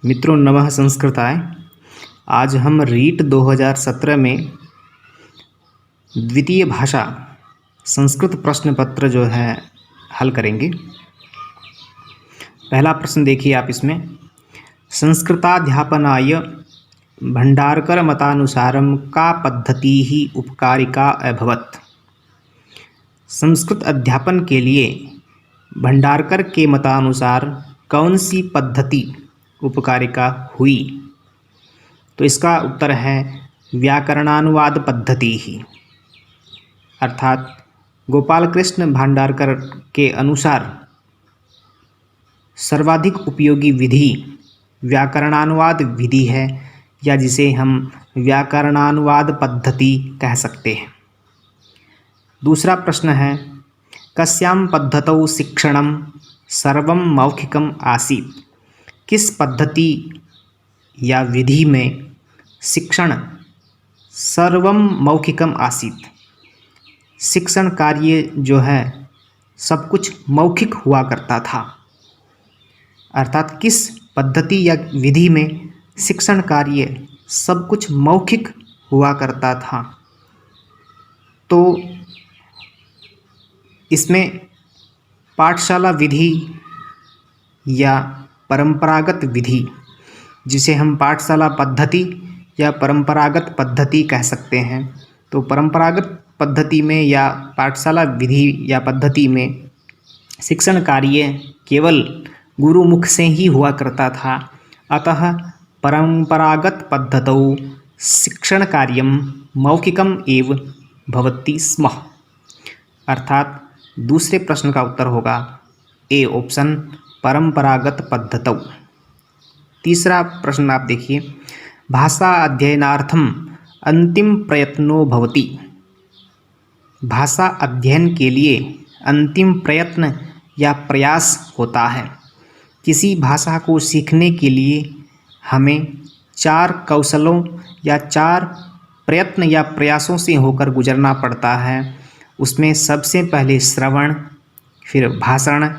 मित्रों नमः संस्कृताय। आज हम रीट 2017 में द्वितीय भाषा संस्कृत प्रश्न पत्र जो है हल करेंगे। पहला प्रश्न देखिए आप इसमें, संस्कृताध्यापनाय भंडारकर मतानुसारम का पद्धति ही उपकारिका अभवत्। संस्कृत अध्यापन के लिए भंडारकर के मतानुसार कौन सी पद्धति उपकारिका हुई? तो इसका उत्तर है व्याकरणानुवाद पद्धति ही, अर्थात गोपाल कृष्ण भांडारकर के अनुसार सर्वाधिक उपयोगी विधि व्याकरणानुवाद विधि है, या जिसे हम व्याकरणानुवाद पद्धति कह सकते हैं। दूसरा प्रश्न है, कस्यां पद्धतौ शिक्षणं सर्वं मौखिकम् आसीत्। किस पद्धति या विधि में शिक्षण सर्वं मौखिकम् आसीत्, शिक्षण कार्य जो है सब कुछ मौखिक हुआ करता था। अर्थात किस पद्धति या विधि में शिक्षण कार्य सब कुछ मौखिक हुआ करता था। तो इसमें पाठशाला विधि या परंपरागत विधि, जिसे हम पाठशाला पद्धति या परंपरागत पद्धति कह सकते हैं। तो परंपरागत पद्धति में या पाठशाला विधि या पद्धति में शिक्षण कार्य केवल गुरुमुख से ही हुआ करता था। अतः परंपरागत पद्धतौ शिक्षण कार्यं मौखिकम् एव भवति स्म। अर्थात दूसरे प्रश्न का उत्तर होगा ए ऑप्शन, परंपरागत पद्धतौ। तीसरा प्रश्न आप देखिए, भाषा अध्ययनार्थम अंतिम प्रयत्नो भवति। भाषा अध्ययन के लिए अंतिम प्रयत्न या प्रयास होता है। किसी भाषा को सीखने के लिए हमें 4 कौशलों या 4 प्रयत्न या प्रयासों से होकर गुजरना पड़ता है। उसमें सबसे पहले श्रवण, फिर भाषण,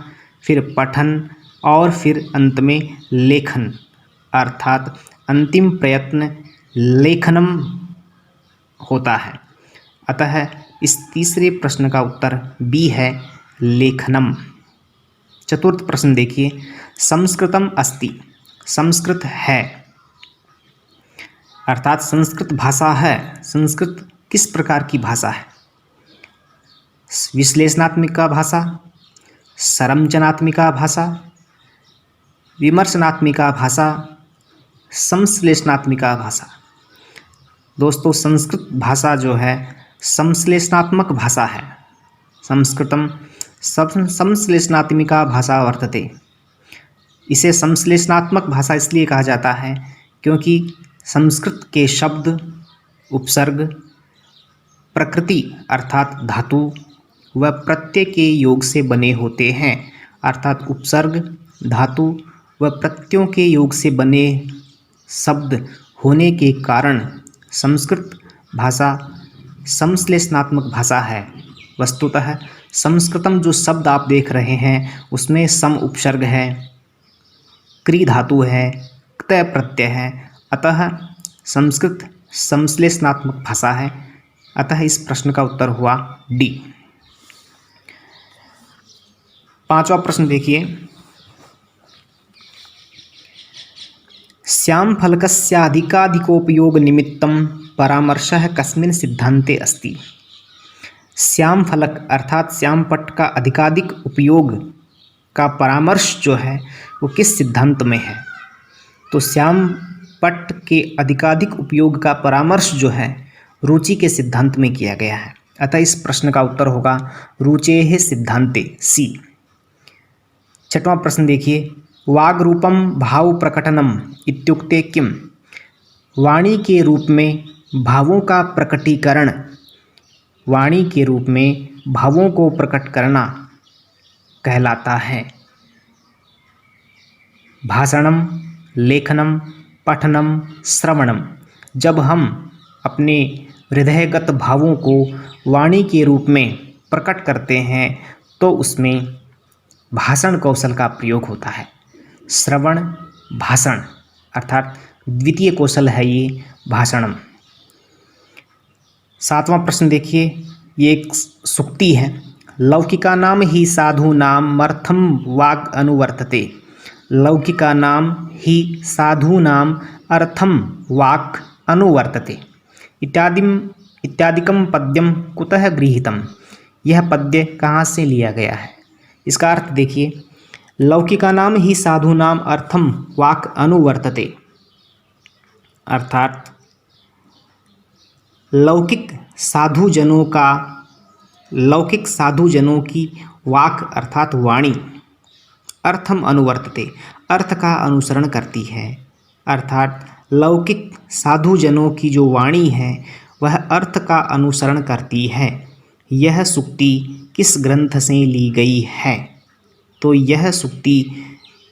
फिर पठन और फिर अंत में लेखन। अर्थात अंतिम प्रयत्न लेखनम होता है। अतः इस तीसरे प्रश्न का उत्तर बी है, लेखनम। चतुर्थ प्रश्न देखिए, संस्कृतम अस्ति। संस्कृत है, अर्थात संस्कृत भाषा है। संस्कृत किस प्रकार की भाषा है? विश्लेषणात्मिका भाषा, संरचनात्मिका भाषा, विमर्शनात्मिका भाषा, संश्लेषणात्मिका भाषा। दोस्तों संस्कृत भाषा जो है संश्लेषणात्मक भाषा है। संस्कृतम संश्लेषणात्मिका भाषा वर्तते। इसे संश्लेषणात्मक भाषा इसलिए कहा जाता है क्योंकि संस्कृत के शब्द, उपसर्ग, प्रकृति अर्थात धातु व प्रत्यय के योग से बने होते हैं। अर्थात उपसर्ग, धातु व प्रत्ययों के योग से बने शब्द होने के कारण संस्कृत भाषा संश्लेषणात्मक भाषा है। वस्तुतः संस्कृतम जो शब्द आप देख रहे हैं उसमें सम उपसर्ग है, क्री धातु है, क्तय प्रत्यय है। अतः संस्कृत संश्लेषणात्मक भाषा है। अतः इस प्रश्न का उत्तर हुआ डी। पांचवा प्रश्न देखिए, श्यामफलकस्याधिकाधिकोपयोग निमित्तं परामर्शः कस्मिन् सिद्धान्ते अस्ति। श्यामफलक अर्थात श्यामपट्ट का अधिकाधिक उपयोग का परामर्श जो है वो किस सिद्धांत में है? तो श्यामपट्ट के अधिकाधिक उपयोग का परामर्श जो है रुचि के सिद्धांत में किया गया है। अतः इस प्रश्न का उत्तर होगा रुचेः सिद्धान्ते, सी। छठवां प्रश्न देखिए, वाग्रूपम भाव प्रकटनम इत्युक्ते किम। वाणी के रूप में भावों का प्रकटीकरण, वाणी के रूप में भावों को प्रकट करना कहलाता है। भाषणम, लेखनम, पठनम, श्रवणम। जब हम अपने हृदयगत भावों को वाणी के रूप में प्रकट करते हैं तो उसमें भाषण कौशल का प्रयोग होता है। श्रवण, भाषण अर्थात द्वितीय कौशल है ये भाषणम। 7वां प्रश्न देखिए, ये एक सूक्ति है। लौकिकानां हि साधूनाम् अर्थं वाक् अनुवर्तते। लौकिकानां हि साधूनाम् अर्थं वाक् अनुवर्तते इत्यादिकं पद्यम कुतः गृहीतम। यह पद्य कहाँ से लिया गया है? इसका अर्थ देखिए, लौकिकानां हि साधूनाम् अर्थं वाक् अनुवर्तते, अर्थात लौकिक साधुजनों की वाक अर्थात वाणी अर्थम अनुवर्तते, अर्थ का अनुसरण करती है। अर्थात लौकिक साधुजनों की जो वाणी है वह अर्थ का अनुसरण करती है। यह सूक्ति किस ग्रंथ से ली गई है? तो यह सूक्ति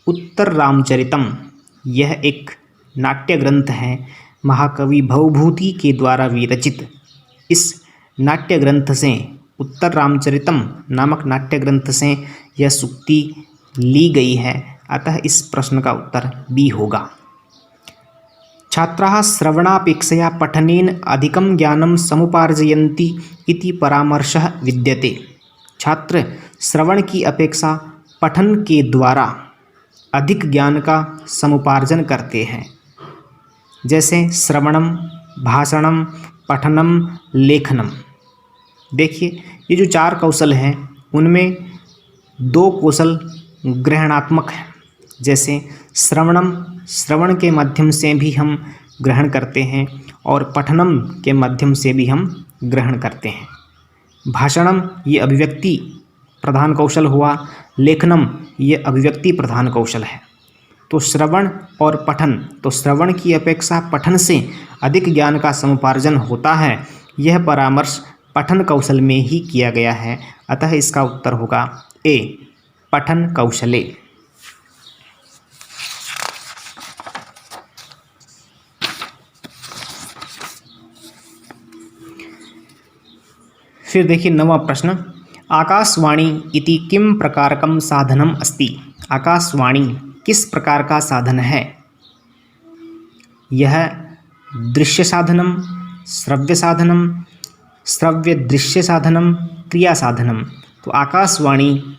उत्तर रामचरितम, यह एक नाट्य ग्रंथ है, महाकवि भवभूति के द्वारा विरचित। इस नाट्य ग्रंथ से, उत्तर रामचरितम नामक नाट्य ग्रंथ से यह सूक्ति ली गई है, अतः इस प्रश्न का उत्तर बी होगा। छात्राः श्रवणापेक्षया पठनेन अधिकं ज्ञानं समुपार्जयन्ति इति परामर्शः विद्यते। छात्र श्रवण की अपेक्षा पठन के द्वारा अधिक ज्ञान का समुपार्जन करते हैं। जैसे श्रवणम, भाषणम, पठनम, लेखनम। देखिए, ये जो 4 कौशल हैं उनमें 2 कौशल ग्रहणात्मक हैं। जैसे श्रवण के माध्यम से भी हम ग्रहण करते हैं और पठनम के माध्यम से भी हम ग्रहण करते हैं। भाषणम ये अभिव्यक्ति प्रधान कौशल हुआ, लेखनम ये अभिव्यक्ति प्रधान कौशल है। तो श्रवण और पठन, तो श्रवण की अपेक्षा पठन से अधिक ज्ञान का समुपार्जन होता है। यह परामर्श पठन कौशल में ही किया गया है, अतः इसका उत्तर होगा ए, पठन कौशले। फिर देखिए 9वां प्रश्न, आकाशवाणी इति किम प्रकारकम साधनम अस्ति। आकाशवाणी किस प्रकार का साधन है? यह दृश्य साधनम, श्रव्य साधनम, श्रव्य दृश्य साधनम, क्रिया साधनम। तो आकाशवाणी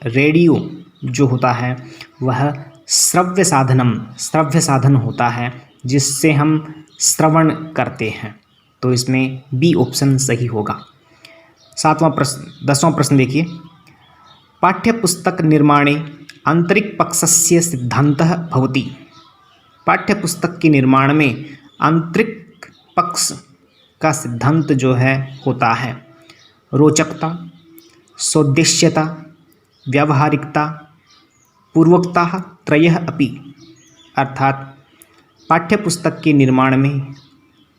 रेडियो जो होता है वह श्रव्य साधन होता है, जिससे हम श्रवण करते हैं। तो इसमें बी ऑप्शन सही होगा। 10वां प्रश्न देखिए, पाठ्यपुस्तक निर्माणे आंतरिक पक्षस्य सिद्धांतः भवति। पाठ्यपुस्तक के निर्माण में आंतरिक पक्ष का सिद्धांत जो है होता है रोचकता, सौदेश्यता, व्यावहारिकता, पूर्वकता त्रयः अपि। अर्थात पाठ्यपुस्तक के निर्माण में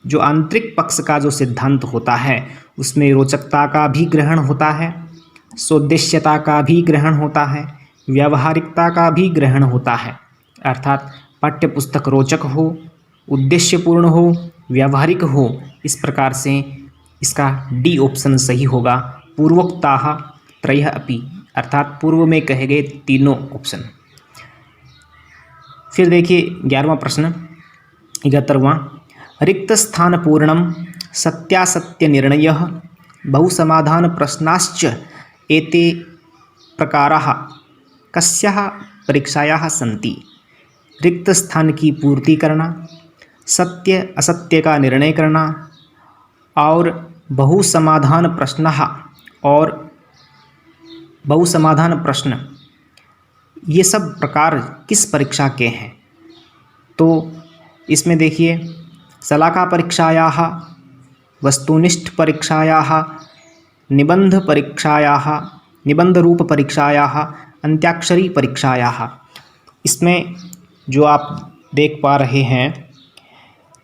जो आंतरिक पक्ष का जो सिद्धांत होता है उसमें रोचकता का भी ग्रहण होता है, सौदेश्यता का भी ग्रहण होता है, व्यावहारिकता का भी ग्रहण होता है। अर्थात पाठ्यपुस्तक रोचक हो, उद्देश्यपूर्ण हो, व्यावहारिक हो, इस प्रकार से इसका डी ऑप्शन सही होगा, पूर्वोक्ता त्रयः अपि। अर्थात पूर्व में कहे गए तीनों ऑप्शन। फिर देखिए 11वां प्रश्न, 71वां, रिक्त स्थान पूर्णम सत्यासत्य निर्णयः बहुसमाधान प्रश्नाश्च एते प्रकाराः कस्याः परीक्षायाः सन्ति। रिक्त स्थान की पूर्ति करना, सत्य असत्य का निर्णय करना और बहुसमाधान प्रश्न, ये सब प्रकार किस परीक्षा के हैं? तो इसमें देखिए, शलाका परीक्षायाः, वस्तुनिष्ठ परीक्षायाः, निबंध परीक्षायाः, निबंध रूप परीक्षायाः, अंत्याक्षरी परीक्षायाः। इसमें जो आप देख पा रहे हैं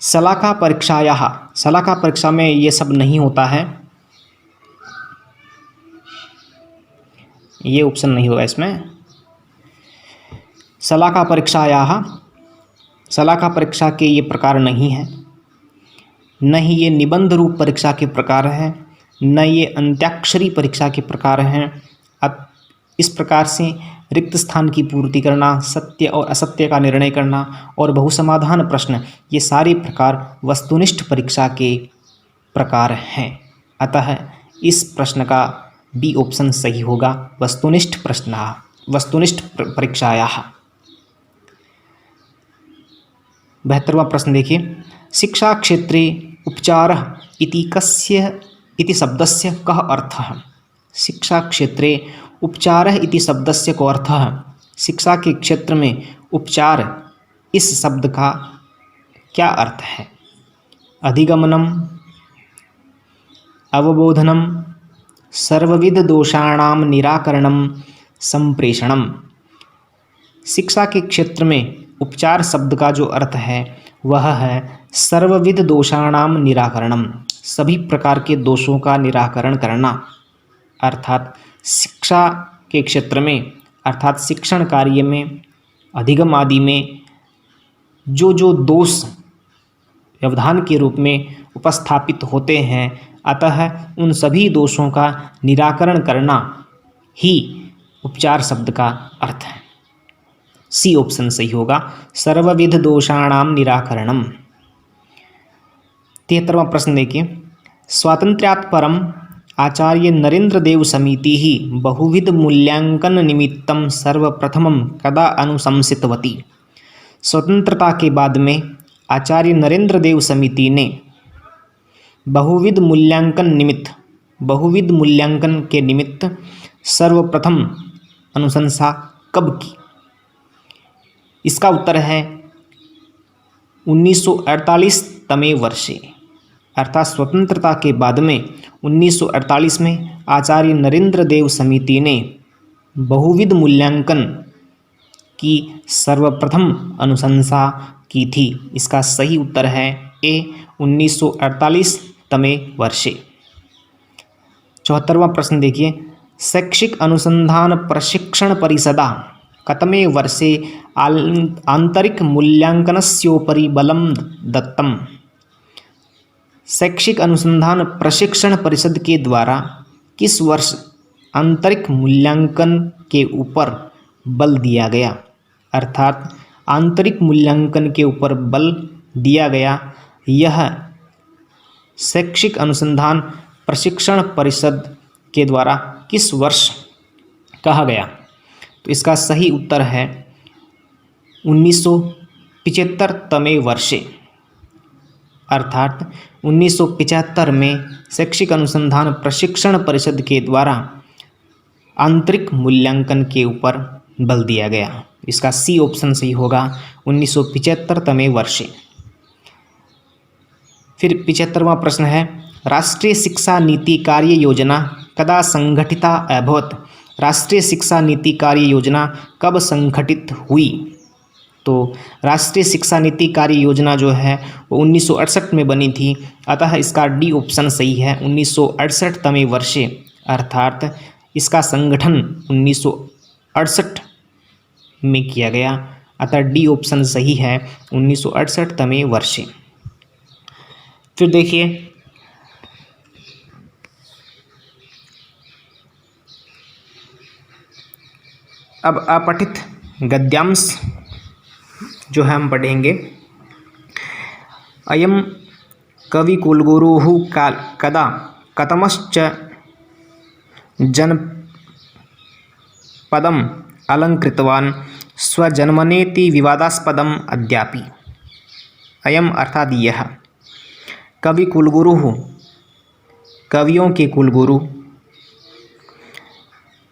शलाका परीक्षायाः, शलाका परीक्षा में ये सब नहीं होता है, ये ऑप्शन नहीं होगा इसमें। शलाका परीक्षायाः, शलाका परीक्षा के ये प्रकार नहीं है, न ही ये निबंध रूप परीक्षा के प्रकार हैं, न ये अंत्याक्षरी परीक्षा के प्रकार हैं। इस प्रकार से रिक्त स्थान की पूर्ति करना, सत्य और असत्य का निर्णय करना और बहुसमाधान प्रश्न, ये सारे प्रकार वस्तुनिष्ठ परीक्षा के प्रकार हैं। अतः इस प्रश्न का बी ऑप्शन सही होगा, वस्तुनिष्ठ प्रश्न, वस्तुनिष्ठ परीक्षायाः। 72वां प्रश्न देखिए, शिक्षा क्षेत्रे उपचारः इति कस्य इति शब्दस्य कः अर्थः। शिक्षा क्षेत्रे उपचारः इति शब्दस्य को अर्थः, शिक्षा के क्षेत्र में उपचार इस शब्द का क्या अर्थ है। अधिगमनम, अवबोधनम, सर्वविध दोषाणां निराकरणम, संप्रेषणम। शिक्षा के क्षेत्र में उपचार शब्द का जो अर्थ है वह है सर्वविध दोषाणाम निराकरणम, सभी प्रकार के दोषों का निराकरण करना। अर्थात शिक्षा के क्षेत्र में, अर्थात शिक्षण कार्य में, अधिगम आदि में जो जो दोष व्यवधान के रूप में उपस्थापित होते हैं, अतः उन सभी दोषों का निराकरण करना ही उपचार शब्द का अर्थ है। सी ऑप्शन सही होगा, सर्वविध दोषाणाम निराकरणम। 73वां प्रश्न देखिए, स्वातंत्र्यात् परम आचार्य नरेंद्र देव समिति ही बहुविध मूल्यांकन निमित्तम सर्वप्रथमम कदा अनुशंसितवती। स्वतंत्रता के बाद में आचार्य नरेंद्र देव समिति ने बहुविध मूल्यांकन के निमित्त सर्वप्रथम अनुशंसा कब की। इसका उत्तर है 1948वें वर्षे, अर्थात स्वतंत्रता के बाद में 1948 में आचार्य नरेंद्र देव समिति ने बहुविध मूल्यांकन की सर्वप्रथम अनुशंसा की थी। इसका सही उत्तर है ए 1948वें वर्षे। 74वां प्रश्न देखिए, शैक्षिक अनुसंधान प्रशिक्षण परिषदा कतमे वर्षे आंतरिक मूल्यांकनस्योपरि बलं दत्तम। शैक्षिक अनुसंधान प्रशिक्षण परिषद के द्वारा किस वर्ष आंतरिक मूल्यांकन के ऊपर बल दिया गया। अर्थात आंतरिक मूल्यांकन के ऊपर बल दिया गया, यह शैक्षिक अनुसंधान प्रशिक्षण परिषद के द्वारा किस वर्ष कहा गया। तो इसका सही उत्तर है 1975वें वर्षे, अर्थात 1975 में शैक्षिक अनुसंधान प्रशिक्षण परिषद के द्वारा आंतरिक मूल्यांकन के ऊपर बल दिया गया। इसका सी ऑप्शन सही होगा, 1975वें वर्षे। फिर 75वां प्रश्न है, राष्ट्रीय शिक्षा नीति कार्य योजना कदा संगठिता अभवत। राष्ट्रीय शिक्षा नीति कार्य योजना कब संगठित हुई। तो राष्ट्रीय शिक्षा नीति कार्य योजना जो है वो 1968 में बनी थी, अतः इसका डी ऑप्शन सही है, 1968वें वर्षे, अर्थात इसका संगठन 1968 में किया गया, अतः डी ऑप्शन सही है, 1968वें वर्षे। फिर देखिए, अब अपठित गद्यांश जो है हम पढ़ेंगे। अयम कवि कुलगुरुः कदा कतमश्च जनपदम अलंकृतवान् स्वजन्मनेति विवादास्पदम अद्यापि। अयम अर्थात यह कवि कुलगुरुः, कवियों के कुलगुरु,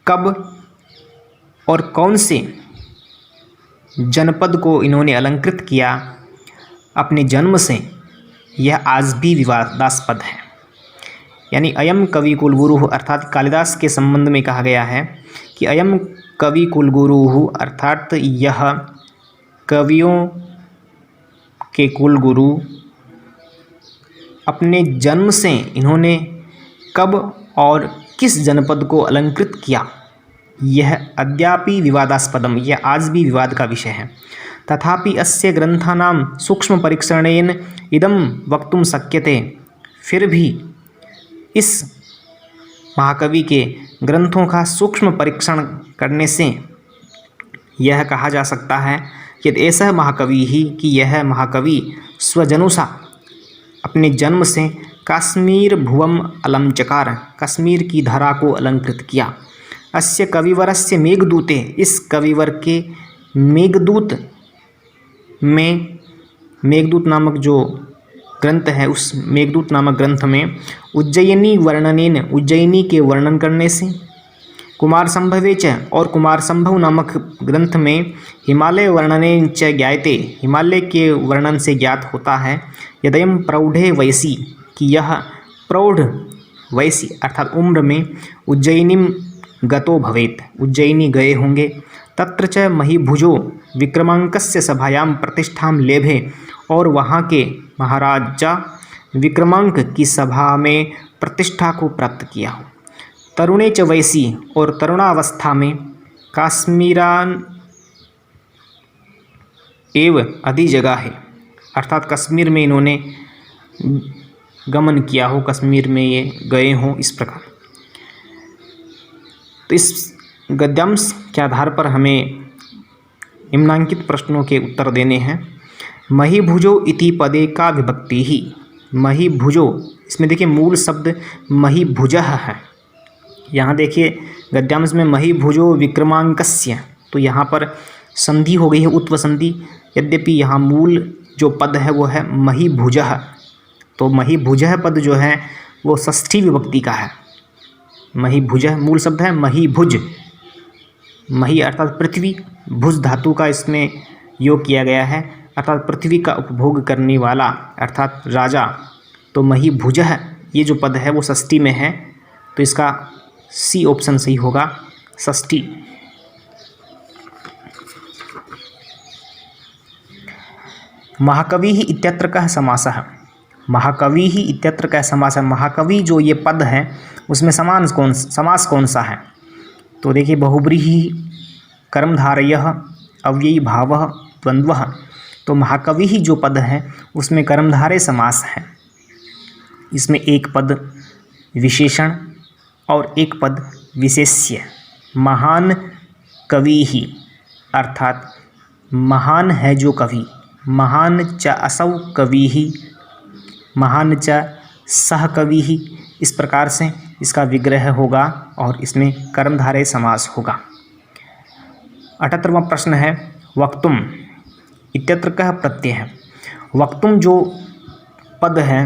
कब और कौन से जनपद को इन्होंने अलंकृत किया अपने जन्म से, यह आज भी विवादास्पद है। यानी अयम कवि कुलगुरु अर्थात कालिदास के संबंध में कहा गया है कि अयम कवि कुलगुरु अर्थात यह कवियों के कुलगुरु अपने जन्म से इन्होंने कब और किस जनपद को अलंकृत किया, यह अद्यापि विवादास्पदम, यह आज भी विवाद का विषय है। तथापि अस्य ग्रंथानां सूक्ष्म परीक्षणेन इदं वक्तुं शक्यते। फिर भी इस महाकवि के ग्रंथों का सूक्ष्म परीक्षण करने से यह कहा जा सकता है कि ऐसा महाकवि ही कि यह महाकवि स्वजनुषा अपने जन्म से कश्मीर भुवम अलंचकार, कश्मीर की धरा को अलंकृत किया। अस्य कविवरस्य मेघदूते, इस कविवर के मेघदूत में, मेघदूत नामक जो ग्रंथ है उस मेघदूत नामक ग्रंथ में उज्जयिनी वर्णनेन, उज्जयिनी के वर्णन करने से, कुमार संभवे च, और कुमार संभव नामक ग्रंथ में हिमालय वर्णनेन च ज्ञायते, हिमालय के वर्णन से ज्ञात होता है यदयम प्रौढ़े वयसी, कि यह प्रौढ़ वयसी अर्थात उम्र में उज्जयिनीम गतो भवेत, उज्जयिनी गए होंगे। तत्र च महीभुजो विक्रमांकस्य सभायाम प्रतिष्ठाम लेभे, और वहाँ के महाराजा विक्रमांक की सभा में प्रतिष्ठा को प्राप्त किया हो। तरुणे च वयसी, और तरुणावस्था में काश्मीरान एव आदि जगह है, अर्थात कश्मीर में इन्होंने गमन किया हो, कश्मीर में ये गए हों, इस प्रकार। तो इस गद्यांश के आधार पर हमें निम्नांकित प्रश्नों के उत्तर देने हैं। महीभुजो इति पदे का विभक्ति ही, महीभुजो, इसमें देखिए मूल शब्द महीभुजः है। यहाँ देखिए गद्यांश में महीभुजो विक्रमांकस्य, तो यहाँ पर संधि हो गई है, उत्व संधि, यद्यपि यहाँ मूल जो पद है वो है महीभुजः, तो महीभुजः पद जो है वो षष्ठी विभक्ति का है। महीभुजः मूल शब्द है महीभुज, मही अर्थात पृथ्वी, भुज धातु का इसमें योग किया गया है, अर्थात पृथ्वी का उपभोग करने वाला अर्थात राजा। तो महीभुजः ये जो पद है वो षष्ठी में है, तो इसका सी ऑप्शन सही होगा, षष्ठी। महाकवि ही इत्यत्र कः समासः, महाकवि ही इत्यत्र कः समासः, महाकवि जो ये पद है उसमें समास कौन सा है? तो देखिए बहुब्रीहि कर्मधारयः अव्ययी भावः द्वंद्वः, तो महाकवि ही जो पद है उसमें कर्मधारय समास है। इसमें एक पद विशेषण और एक पद विशेष्य। महान कवि ही अर्थात महान है जो कवि, महान च असौ कवि ही, महान च सह कवि ही, इस प्रकार से इसका विग्रह होगा और इसमें कर्मधारय समास होगा। 78वां प्रश्न है वक्तुम इत्यत्र कः प्रत्यय है। वक्तुम जो पद है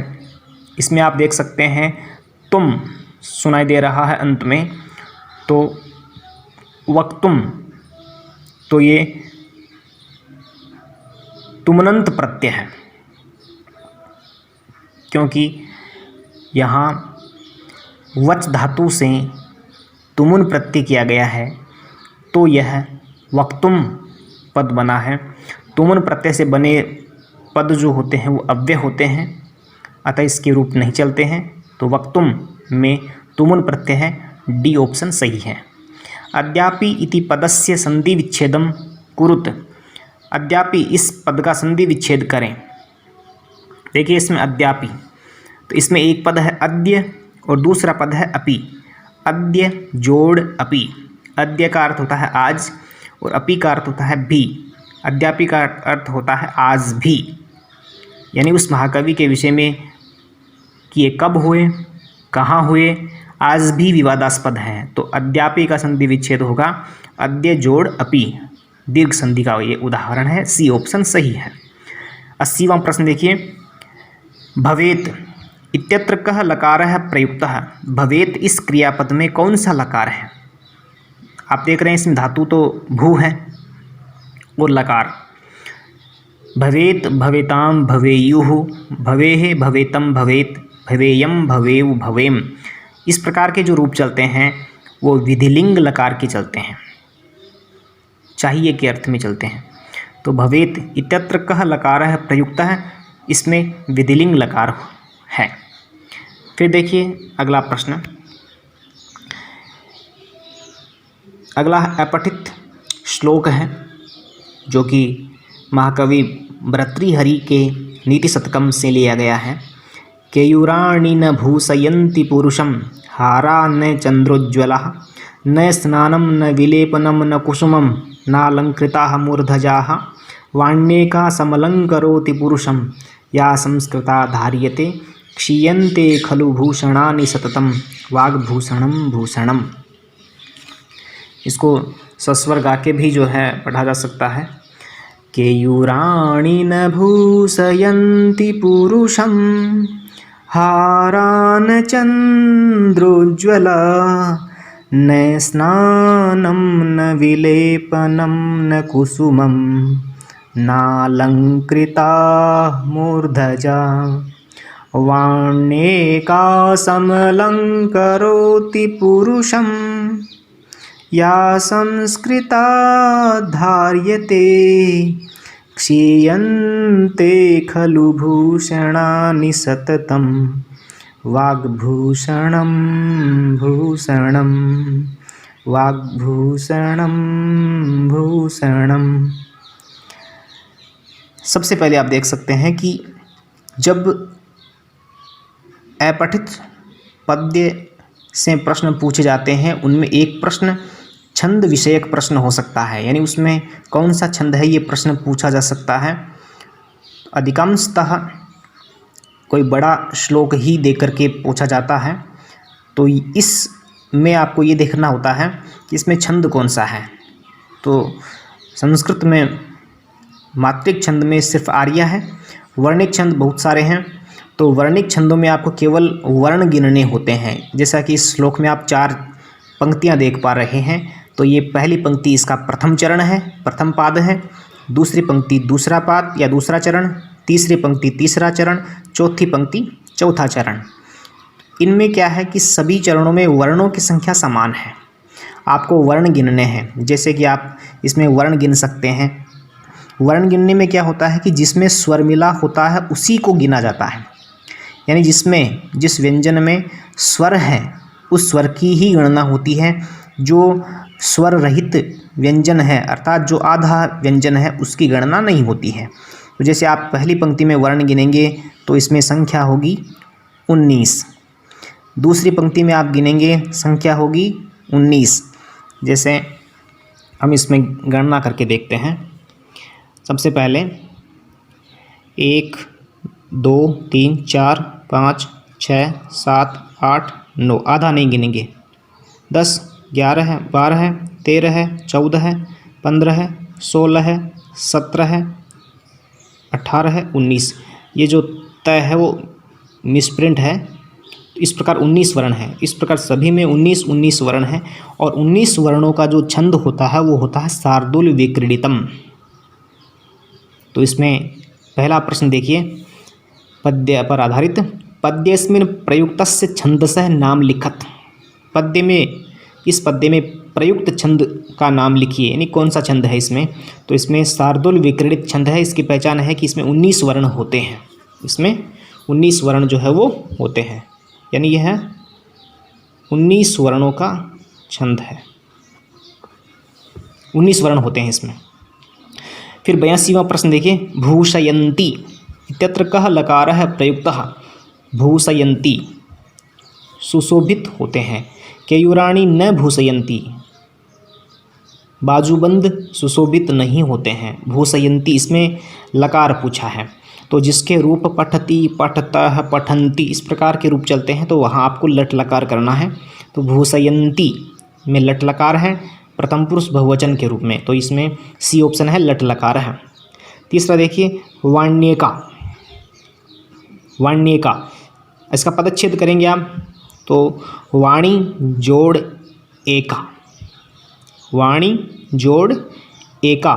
इसमें आप देख सकते हैं तुम सुनाई दे रहा है अंत में, तो वक्तुम, तो ये तुमनंत प्रत्यय है, क्योंकि यहाँ वच धातु से तुमुन प्रत्यय किया गया है, तो यह वक्तुम पद बना है। तुमुन प्रत्यय से बने पद जो होते हैं वो अव्यय होते हैं, अतः इसके रूप नहीं चलते हैं, तो वक्तुम में तुमुन प्रत्यय है, डी ऑप्शन सही है। अद्यापि इति पदस्य संधि विच्छेदम कुरुत, अद्यापि इस पद का संधि विच्छेद करें। देखिए इसमें अद्यापि, तो इसमें एक पद है अद्य और दूसरा पद है अपि। अद्य जोड़ अपि, अद्य का अर्थ होता है आज और अपि का अर्थ होता है भी, अद्यापि का अर्थ होता है आज भी, यानी उस महाकवि के विषय में कि ये कब हुए, कहाँ हुए, आज भी विवादास्पद है, तो अद्यापि का संधि विच्छेद होगा अद्य जोड़ अपि, दीर्घ संधि का ये उदाहरण है, सी ऑप्शन सही है। 80वां प्रश्न देखिए भवेत इत्यत्र कः लकारः प्रयुक्तः, भवेत इस क्रियापद में कौन सा लकार है? आप देख रहे हैं इसमें धातु तो भू है और लकार। भवेत भवेताम भवेयुः, भवेः भवेतम भवेत, भवेयम भवेयु भवेम, इस प्रकार के जो रूप चलते हैं वो विधिलिंग लकार के चलते हैं, चाहिए के अर्थ में चलते हैं। तो भवेत इत्यत्र कः लकारः प्रयुक्तः, इसमें विधिलिंग लकार है। फिर देखिए अगला प्रश्न, अगला अपठित श्लोक है जो कि महाकवि भर्तृहरि के नीति शतकम से लिया गया है। केयूराणि न भूषयन्ति पुरुषं हारा न चंद्रोज्ज्वलः न स्नानं न विलेपनं न कुसुमं नालंकृताः मूर्धजाः वाण्येका समलंकरोति पुरुषं या संस्कृता धार्यते क्षीयन्ते खलु भूषणानि सततं वाग्भूषणं भूषणम। इसको सस्वर गा के भी जो है पढ़ा जा सकता है। केयूराणि न भूषयन्ति पुरुषं हारान् चन्द्रोज्ज्वला न स्नानं न विलेपनं न कुसुमं नालंकृता मूर्धजा वाण्येका समलंकरोति पुरुषं या संस्कृता धार्यते क्षीयन्ते खलु भूषणानि सततं वाग्भूषणं भूषणं वाग्भूषणं भूषणम। सबसे पहले आप देख सकते हैं कि जब अपठित पद्य से प्रश्न पूछे जाते हैं उनमें एक प्रश्न छंद विषयक प्रश्न हो सकता है, यानी उसमें कौन सा छंद है ये प्रश्न पूछा जा सकता है। अधिकांशतः कोई बड़ा श्लोक ही देकर के पूछा जाता है, तो इसमें आपको ये देखना होता है कि इसमें छंद कौन सा है। तो संस्कृत में मात्रिक छंद में सिर्फ आर्या है, वर्णिक छंद बहुत सारे हैं। तो वर्णिक छंदों में आपको केवल वर्ण गिनने होते हैं। जैसा कि इस श्लोक में आप 4 पंक्तियां देख पा रहे हैं, तो ये पहली पंक्ति इसका प्रथम चरण है, प्रथम पाद है। दूसरी पंक्ति दूसरा पाद या दूसरा चरण, तीसरी पंक्ति तीसरा चरण, चौथी पंक्ति चौथा चरण। इनमें क्या है कि सभी चरणों में वर्णों की संख्या समान है। आपको वर्ण गिनने हैं। जैसे कि आप इसमें वर्ण गिन सकते हैं। वर्ण गिनने में क्या होता है कि जिसमें स्वर मिला होता है उसी को गिना जाता है, यानी जिस व्यंजन में स्वर है उस स्वर की ही गणना होती है। जो स्वर रहित व्यंजन है अर्थात जो आधा व्यंजन है उसकी गणना नहीं होती है। तो जैसे आप पहली पंक्ति में वर्ण गिनेंगे तो इसमें संख्या होगी 19। दूसरी पंक्ति में आप गिनेंगे संख्या होगी 19। जैसे हम इसमें गणना करके देखते हैं। सबसे पहले 1 2 3 4 5 6 7 8 9, आधा नहीं गिनेंगे। 10 11 12 13 14 15 16 17 18 19। ये जो तय है वो मिसप्रिंट है। इस प्रकार 19 वर्ण है। इस प्रकार सभी में 19 वर्ण है और 19 वर्णों का जो छंद होता है वो होता है शार्दूल विक्रीडितम। तो इसमें पहला प्रश्न देखिए, पद्य पर आधारित। पद्यस्मिन् प्रयुक्तस्य छंदसः नाम लिखत। पद्य में, इस पद्य में प्रयुक्त छंद का नाम लिखिए, यानी कौन सा छंद है इसमें। तो इसमें शार्दूल विक्रीडित छंद है। इसकी पहचान है कि इसमें 19 वर्ण होते हैं। इसमें 19 वर्ण जो है वो होते हैं, यानी यह 19 वर्णों का छंद है। 19 वर्ण होते हैं इसमें। फिर 82वां प्रश्न देखिए, भूषयन्ति इत्यत्र कः लकारः प्रयुक्तः। भूषयन्ति सुशोभित होते हैं। केयूराणि न भूषयन्ति, बाजूबंद सुशोभित नहीं होते हैं। भूषयन्ति इसमें लकार पूछा है, तो जिसके रूप पठति पठतः पठन्ति इस प्रकार के रूप चलते हैं तो वहाँ आपको लट लकार करना है। तो भूषयन्ति में लट लकार है प्रथम पुरुष बहुवचन के रूप में, तो इसमें सी ऑप्शन है, लट लकार है। तीसरा देखिए, वाण्येका। वाण्येका इसका पदच्छेद करेंगे आप, तो वाणी जोड़ एका, वाणी जोड़ एका।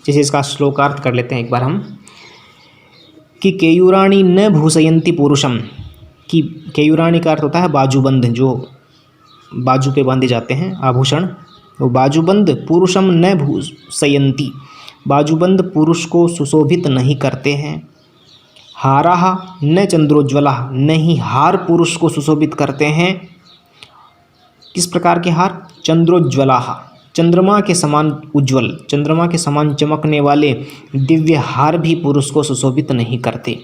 जैसे इसका श्लोकार्थ कर लेते हैं एक बार हम, कि केयूराणि न भूषयन्ति पुरुषम। कि केयूराणि का अर्थ होता है बाजूबंद, जो बाजू पे बांधे जाते हैं आभूषण। तो बाजूबंद पुरुषम न भूषयन्ति, बाजूबंद पुरुष को सुशोभित नहीं करते हैं। हाराः न चंद्रोज्ज्वला, नहीं हार पुरुष को सुशोभित करते हैं। किस प्रकार के हार? चंद्रोज्ज्वला, चंद्रमा के समान उज्ज्वल, चंद्रमा के समान चमकने वाले दिव्य हार भी पुरुष को सुशोभित नहीं करते।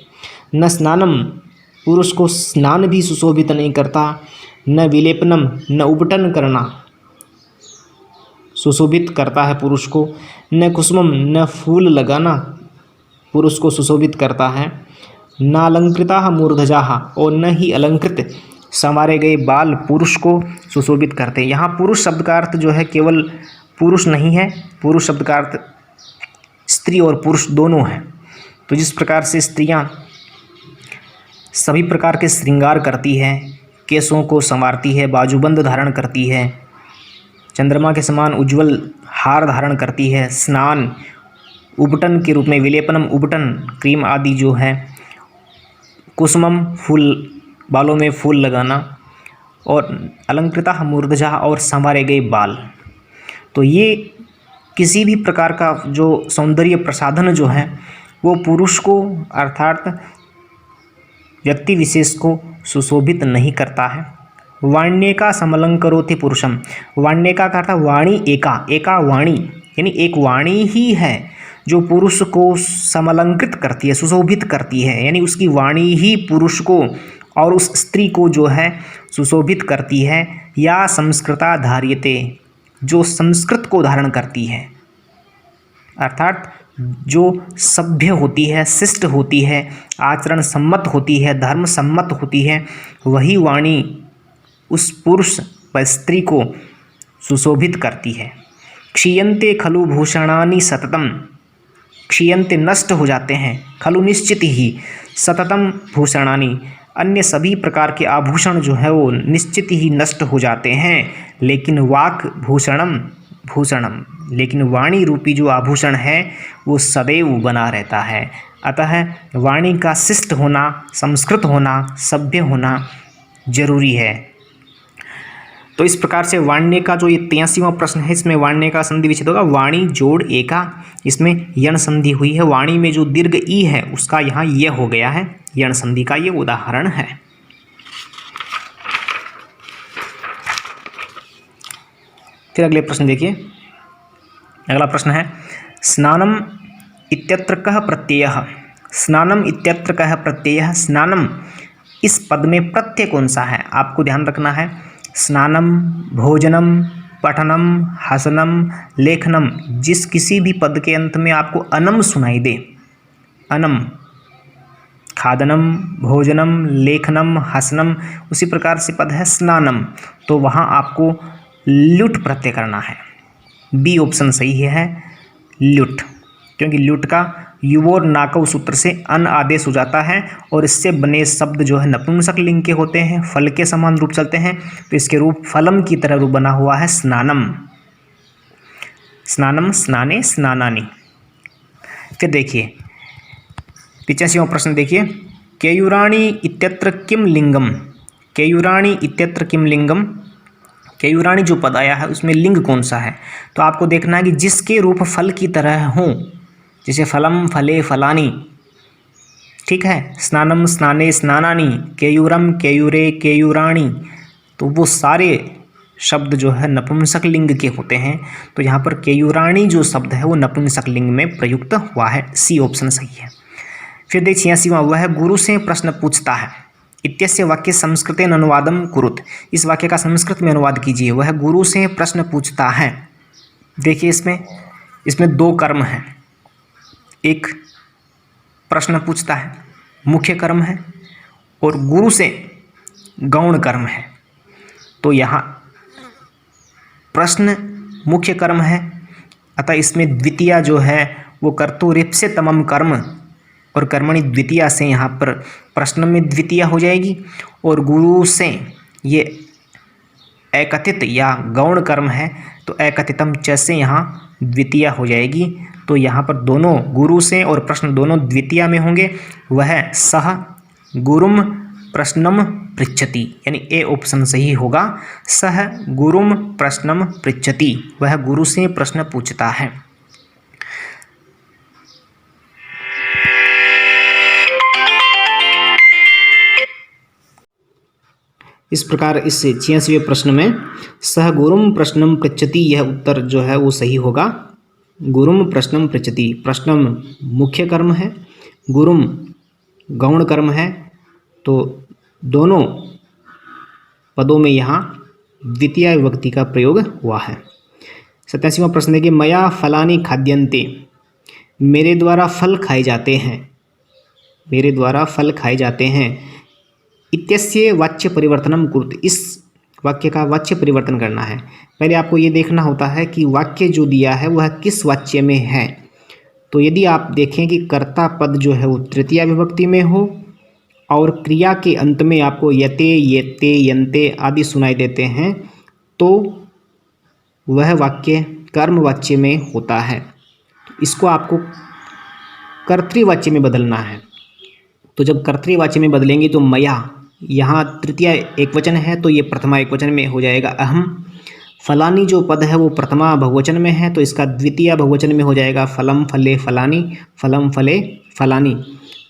न स्नानम, पुरुष को स्नान भी सुशोभित नहीं करता। न विलेपनम, न उबटन करना सुशोभित करता है पुरुष को। न कुसुमम, न फूल लगाना पुरुष को सुशोभित करता है। न अलंकृता मूर्धजाः, और न ही अलंकृत संवारे गए बाल पुरुष को सुशोभित करते हैं। यहाँ पुरुष शब्द का अर्थ जो है केवल पुरुष नहीं है, पुरुष शब्द का अर्थ स्त्री और पुरुष दोनों है। तो जिस प्रकार से स्त्रियां सभी प्रकार के श्रृंगार करती है, केसों को संवारती है, बाजूबंद धारण करती है, चंद्रमा के समान उज्जवल हार धारण करती है, स्नान उबटन के रूप में, विलेपनम उबटन क्रीम आदि जो है, कुसुमम फूल, बालों में फूल लगाना, और अलंकृता मूर्धजा, और संवारे गए बाल। तो ये किसी भी प्रकार का जो सौंदर्य प्रसाधन जो है वो पुरुष को अर्थात व्यक्ति विशेष को सुशोभित नहीं करता है। वाण्य का समलंकरोति पुरुषम, वाण्य का अर्थ वाणी, एका वाणी, यानी एक वाणी ही है जो पुरुष को समलंकृत करती है, सुशोभित करती है, यानी उसकी वाणी ही पुरुष को और उस स्त्री को जो है सुशोभित करती है। या संस्कृता धार्यते, जो संस्कृत को धारण करती है, अर्थात जो सभ्य होती है, शिष्ट होती है, आचरण सम्मत होती है, धर्म सम्मत होती है, वही वाणी उस पुरुष व स्त्री को सुशोभित करती है। क्षीयन्ते खलु भूषणानि सततम, क्षीयन्ते नष्ट हो जाते हैं, खलु निश्चित ही, सततम भूषणानि, अन्य सभी प्रकार के आभूषण जो है वो निश्चित ही नष्ट हो जाते हैं, लेकिन वाक् भूषणम, लेकिन वाणी रूपी जो आभूषण है वो सदैव बना रहता है। अतः वाणी का शिष्ट होना, संस्कृत होना, सभ्य होना जरूरी है। तो इस प्रकार से वाण्य का जो ये 83वां प्रश्न है, इसमें वाण्य का संधि विच्छेद होगा। वाणी जोड़ एका, इसमें यण संधि हुई है। वाणी में जो दीर्घ ई है उसका यहाँ ये हो गया है, यण संधि का ये उदाहरण है। फिर अगले प्रश्न देखिए। अगला प्रश्न है स्नानम इत्यत्र कः प्रत्ययः, स्नानम इत्यत्र कः प्रत्ययः, स्नानम इस पद में प्रत्यय कौन सा है आपको ध्यान रखना है। स्नानम, भोजनम, पठनम, हसनम, लेखनम, जिस किसी भी पद के अंत में आपको अनम सुनाई दे, अनम, खादनम, भोजनम, लेखनम, हसनम, उसी प्रकार से पद है स्नानम, तो वहाँ आपको ल्युट प्रत्यय करना है। बी ऑप्शन सही है, ल्युट, क्योंकि ल्युट का युवोर नाकव सूत्र से अन आदेश हो जाता है और इससे बने शब्द जो है नपुंसक लिंग के होते हैं, फल के समान रूप चलते हैं, तो इसके रूप फलम की तरह रूप बना हुआ है स्नानम, स्नानम, स्नाने, स्नानानि। फिर देखिए 85वां प्रश्न देखिए। केयूराणी इत्यत्र किम लिंगम, केयूराणी इत्यत्र किम लिंगम, केयूराणी जो पद आया है उसमें लिंग कौन सा है, तो आपको देखना है कि जिसके रूप फल की तरह हों, जैसे फलम, फले, फलानी, ठीक है, स्नानम, स्नाने, स्नानानी, केयूरम, केयूरे, केयूराणी, तो वो सारे शब्द जो है नपुंसक लिंग के होते हैं। तो यहाँ पर केयूराणी जो शब्द है वो नपुंसक लिंग में प्रयुक्त हुआ है, सी ऑप्शन सही है। फिर देखिए 86वां, वह है गुरु से प्रश्न पूछता है, इत्यस्य वाक्य संस्कृतेन अनुवादम कुरुत, इस वाक्य का संस्कृत में अनुवाद कीजिए। वह गुरु से प्रश्न पूछता है। देखिए इसमें दो कर्म हैं, एक प्रश्न पूछता है मुख्य कर्म है और गुरु से गौण कर्म है। तो यहाँ प्रश्न मुख्य कर्म है, अतः इसमें द्वितीया जो है वो कर्तुरिप्से तमम कर्म और कर्मणि द्वितीया से यहाँ पर प्रश्न में द्वितीया हो जाएगी, और गुरु से ये एकथित या गौण कर्म है तो एकथितम च से यहाँ द्वितीया हो जाएगी। तो यहाँ पर दोनों गुरु से और प्रश्न दोनों द्वितीया में होंगे। वह सह गुरुम प्रश्नम पृच्छति, यानी ए ऑप्शन सही होगा, सह गुरुम प्रश्नम पृच्छति, वह गुरु से प्रश्न पूछता है। इस प्रकार इस 86वें प्रश्न में सह गुरुम प्रश्नम पृच्छति, यह उत्तर जो है वो सही होगा। गुरुम प्रश्नम पृच्छति, प्रश्नम मुख्य कर्म है, गुरुम गौण कर्म है, तो दोनों पदों में यहाँ द्वितीय विभक्ति का प्रयोग हुआ है। 87वां प्रश्न देखिए, मया फलानि खाद्यन्ते, मेरे द्वारा फल खाए जाते हैं, मेरे द्वारा फल खाए जाते हैं। इत्यस्य वाच्य परिवर्तनम कुरुते, इस वाक्य का वाच्य परिवर्तन करना है। पहले आपको ये देखना होता है कि वाक्य जो दिया है वह किस वाच्य में है। तो यदि आप देखें कि कर्ता पद जो है वो तृतीया विभक्ति में हो और क्रिया के अंत में आपको यते, येते, यन्ते आदि सुनाई देते हैं, तो वह वाक्य कर्मवाच्य में होता है। इसको आपको कर्तृवाच्य में बदलना है। तो जब कर्तृवाच्य में बदलेंगे तो मया, यहाँ तृतीया एकवचन है तो ये प्रथमा एकवचन में हो जाएगा अहम। फलानी जो पद है वो प्रथमा बहुवचन में है तो इसका द्वितीय बहुवचन में हो जाएगा फलम फले फलानी, फलम फले फलानी।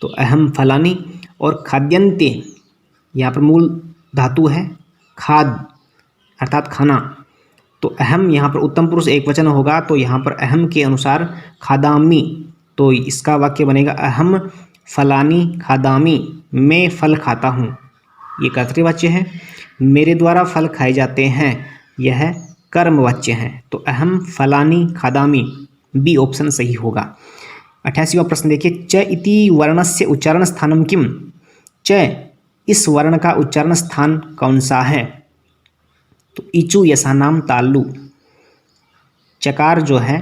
तो अहम फलानी। और खाद्यन्ते, यहाँ पर मूल धातु है खाद अर्थात खाना, तो अहम यहाँ पर उत्तम पुरुष एकवचन होगा तो यहाँ पर अहम के अनुसार खादामी, तो इसका वाक्य बनेगा अहम फलानी खादामी, मैं फल खाता हूँ, ये कर्तृवाच्य है। मेरे द्वारा फल खाए जाते हैं, यह कर्मवाच्य है। तो अहम फलानी खादामी, बी ऑप्शन सही होगा। 88वां प्रश्न देखिए, च इति वर्णस्य उच्चारण स्थानम किम, च इस वर्ण का उच्चारण स्थान कौन सा है। तो इचु यसानाम तालु, चकार जो है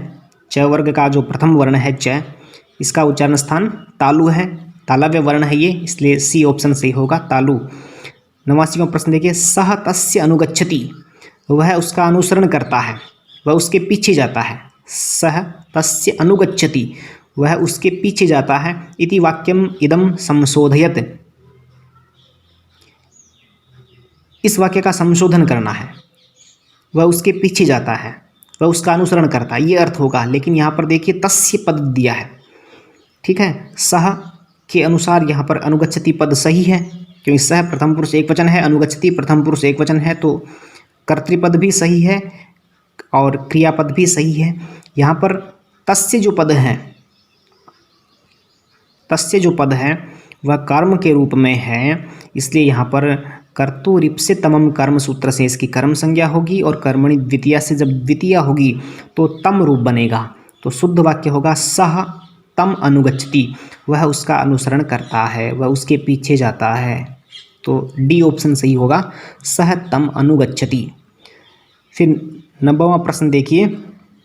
च वर्ग का जो प्रथम वर्ण है च, इसका उच्चारण स्थान तालु है, तालव्य वर्ण है ये, इसलिए सी ऑप्शन सही होगा तालु। 89वां प्रश्न देखिए, सह तस्य अनुगच्छति, वह उसका अनुसरण करता है, वह उसके पीछे जाता है। सह तस्य अनुगच्छति, वह उसके पीछे जाता है। इति वाक्यम इदम संशोधयत, इस वाक्य का संशोधन करना है। वह उसके पीछे जाता है, वह उसका अनुसरण करता है, ये अर्थ होगा। लेकिन यहाँ पर देखिए तस्य पद दिया है, ठीक है। सह के अनुसार यहाँ पर अनुगच्छति पद सही है, क्योंकि सह प्रथम पुरुष एकवचन है, अनुगच्छति प्रथम पुरुष एकवचन है, तो कर्तृपद भी सही है और क्रियापद भी सही है। यहाँ पर तस्य जो पद है, तस्य जो पद है वह कर्म के रूप में है, इसलिए यहाँ पर कर्तुरिप्सितमम कर्म सूत्र से इसकी कर्म संज्ञा होगी और कर्मणि द्वितीया से जब द्वितीया होगी तो तम रूप बनेगा। तो शुद्ध वाक्य होगा सह तम अनुगच्छति, वह उसका अनुसरण करता है, वह उसके पीछे जाता है। तो डी ऑप्शन सही होगा, सह तम अनुगच्छति। फिर 90वां प्रश्न देखिए,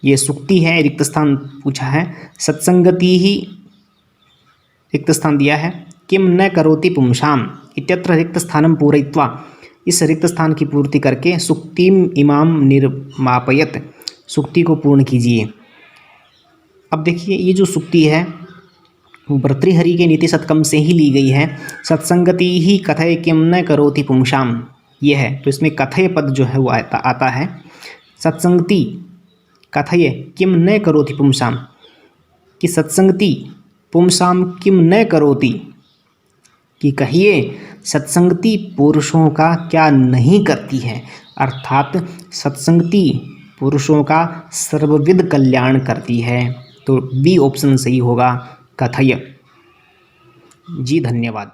ये सुक्ति है, रिक्त स्थान पूछा है। सत्संगति ही रिक्त स्थान दिया है। किम न करोति पुंसाम इत्यत्र रिक्त स्थानम पूरयित्वा, इस रिक्त स्थान की पूर्ति करके सुक्तिम इमाम निर्मापयत, सुक्ति को पूर्ण कीजिए। अब देखिए ये जो सुक्ति है वो भर्तृहरि के नीति शतकम से ही ली गई है। सत्संगति ही कथय किम न करोति पुंसाम, ये है, तो इसमें कथय पद जो है वो आता है। सत्संगति कथय किम न करोति पुंसाम, कि सत्संगति पुंसाम किम न करोति, कि कहिए सत्संगति पुरुषों का क्या नहीं करती है, अर्थात सत्संगति पुरुषों का सर्वविध कल्याण करती है। तो बी ऑप्शन सही होगा, कथय। जी धन्यवाद।